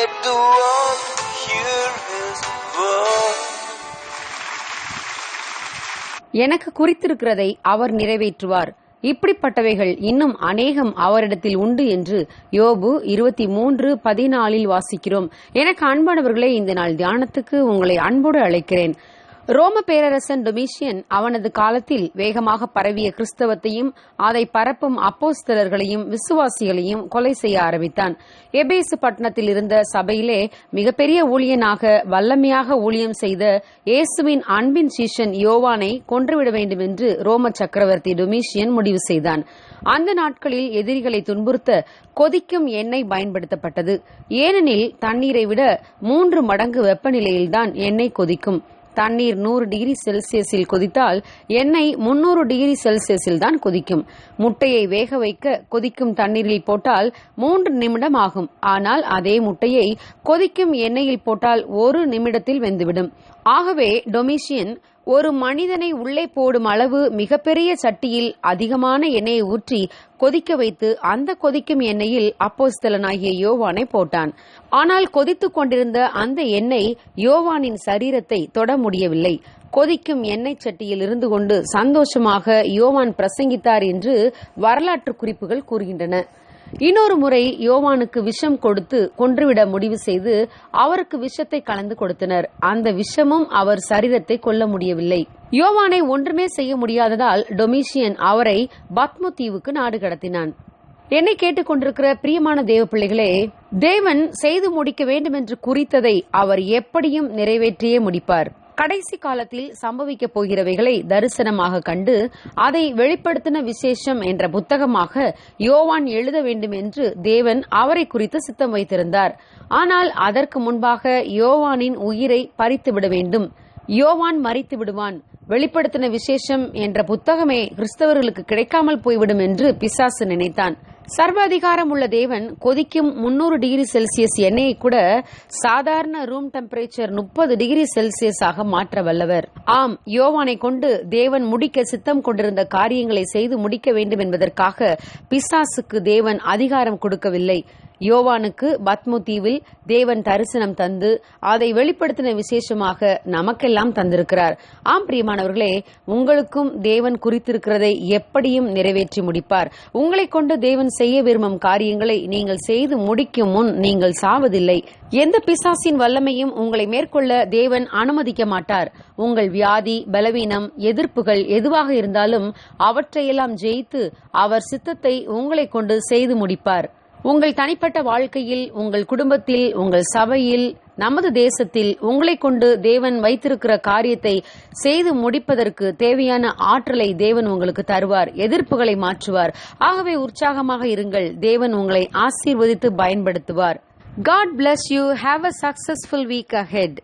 Let the world hear his word. எனக்கு குறித்திருக்கிறதை அவர் நிறைவேற்றுவார். இப்படிப்பட்டவைகள் இன்னும் அநேகம் அவரிடத்தில் உண்டு என்று யோபு 23:14 வாசிக்கிறோம். எனக்கு அன்பானவர்களே, இந்த நாள் தியானத்துக்கு உங்களை அன்போடு அழைக்கிறேன். ரோம பேரரசன் டொமிஷியன் அவனது காலத்தில் வேகமாக பரவிய கிறிஸ்தவத்தையும் அதை பரப்பும் அப்போஸ்தலர்களையும் விசுவாசிகளையும் கொலை செய்ய ஆரம்பித்தான். எபேசு பட்டணத்தில் இருந்த சபையிலே மிகப்பெரிய ஊழியனாக வல்லமையாக ஊழியம் செய்த இயேசுவின் அன்பின் சீஷன் யோவானை கொன்றுவிட வேண்டும் என்று ரோம சக்கரவர்த்தி டொமிஷியன் முடிவு செய்தான். அந்த நாட்களில் எதிரிகளை துன்புறுத்த கொதிக்கும் எண்ணெய் பயன்படுத்தப்பட்டது. ஏனெனில் தண்ணீரை விட 3 மடங்கு வெப்பநிலையில்தான் எண்ணெய் கொதிக்கும். தண்ணீர் 100 டிகிரி செல்சியஸில் கொதித்தால் எண்ணெய் 300 டிகிரி செல்சியஸில் தான் கொதிக்கும். முட்டையை வேக வைக்க கொதிக்கும் தண்ணீரில் போட்டால் 3 நிமிடம் ஆகும். ஆனால் அதே முட்டையை கொதிக்கும் எண்ணெயில் போட்டால் 1 நிமிடத்தில் வெந்துவிடும். ஆகவே டொமிஷியன் ஒரு மனிதனை உள்ளே போடும் அளவு மிகப்பெரிய சட்டியில் அதிகமான எண்ணெயை ஊற்றி கொதிக்க வைத்து அந்த கொதிக்கும் எண்ணெயில் அப்போஸ்தலனாகிய யோவானை போட்டான். ஆனால் கொதித்துக் கொண்டிருந்த அந்த எண்ணெய் யோவானின் சரீரத்தை தொட முடியவில்லை. கொதிக்கும் எண்ணெய் சட்டியில் இருந்து கொண்டு சந்தோஷமாக யோவான் பிரசங்கித்தார் என்று வரலாற்று குறிப்புகள் கூறுகின்றன. இன்னொரு முறை யோவானுக்கு விஷம் கொடுத்து கொன்றுவிட முடிவு செய்து அவருக்கு விஷத்தை கலந்து கொடுத்தனர். அந்த விஷமும் அவர் சரீரத்தை கொல்ல முடியவில்லை. யோவானை ஒன்றுமே செய்ய முடியாததால் டொமிஷியன் அவரை பத்மு தீவுக்கு நாடு கடத்தினான். என்னை கேட்டுக்கொண்டிருக்கிற பிரியமான தேவ பிள்ளைகளே, தேவன் செய்து முடிக்க வேண்டும் என்று குறித்ததை அவர் எப்படியும் நிறைவேற்றியே முடிப்பார். கடைசி காலத்தில் சம்பவிக்க போகிறவைகளை தரிசனமாக கண்டு அதை வெளிப்படுத்தின விசேஷம் என்ற புத்தகமாக யோவான் எழுத வேண்டும் என்று தேவன் அவரை குறித்து சித்தம் வைத்திருந்தார். ஆனால் அதற்கு முன்பாக யோவானின் உயிரை பறித்துவிட வேண்டும். யோவான் மரித்து விடுவான். வெளிப்படுத்தின விசேஷம் என்ற புத்தகமே கிறிஸ்தவர்களுக்கு கிடைக்காமல் போய்விடும் என்று பிசாசு நினைத்தான். சர்வாதிகாரம் உள்ள தேவன் கொதிக்கும் 300 டிகிரி செல்சியஸ் எண்ணெயை கூட சாதாரண ரூம் டெம்பரேச்சர் 30 டிகிரி செல்சியஸ் ஆக மாற்ற வல்லவர். ஆம், யோவானை கொண்டு தேவன் முடிக்க சித்தம் கொண்டிருந்த காரியங்களை செய்து முடிக்க வேண்டும் என்பதற்காக பிசாசுக்கு தேவன் அதிகாரம் கொடுக்கவில்லை. யோவானுக்கு பத்மு தீவில் தேவன் தரிசனம் தந்து அதை வெளிப்படுத்தின விசேஷமாக நமக்கெல்லாம் தந்திருக்கிறார். ஆம் பிரியமானவர்களே, உங்களுக்கும் தேவன் குறித்திருக்கிறதை எப்படியும் நிறைவேற்றி முடிப்பார். உங்களை கொண்டு தேவன் செய்ய விரும்பும் காரியங்களை நீங்கள் செய்து முடிக்கும் முன் நீங்கள் சாவதில்லை. எந்த பிசாசின் வல்லமையும் உங்களை மேற்கொள்ள தேவன் அனுமதிக்க மாட்டார். உங்கள் வியாதி, பலவீனம், எதிர்ப்புகள் எதுவாக இருந்தாலும் அவற்றையெல்லாம் ஜெயித்து அவர் சித்தத்தை உங்களை கொண்டு செய்து முடிப்பார். உங்கள் தனிப்பட்ட வாழ்க்கையில், உங்கள் குடும்பத்தில், உங்கள் சபையில், நமது தேசத்தில் உங்களை கொண்டு தேவன் வைத்திருக்கிற காரியத்தை செய்து முடிப்பதற்கு தேவையான ஆற்றலை தேவன் உங்களுக்கு தருவார். எதிர்ப்புகளை மாற்றுவார். ஆகவே உற்சாகமாக இருங்கள். தேவன் உங்களை ஆசீர்வதித்து பயன்படுத்துவார். God bless you. Have a successful week ahead.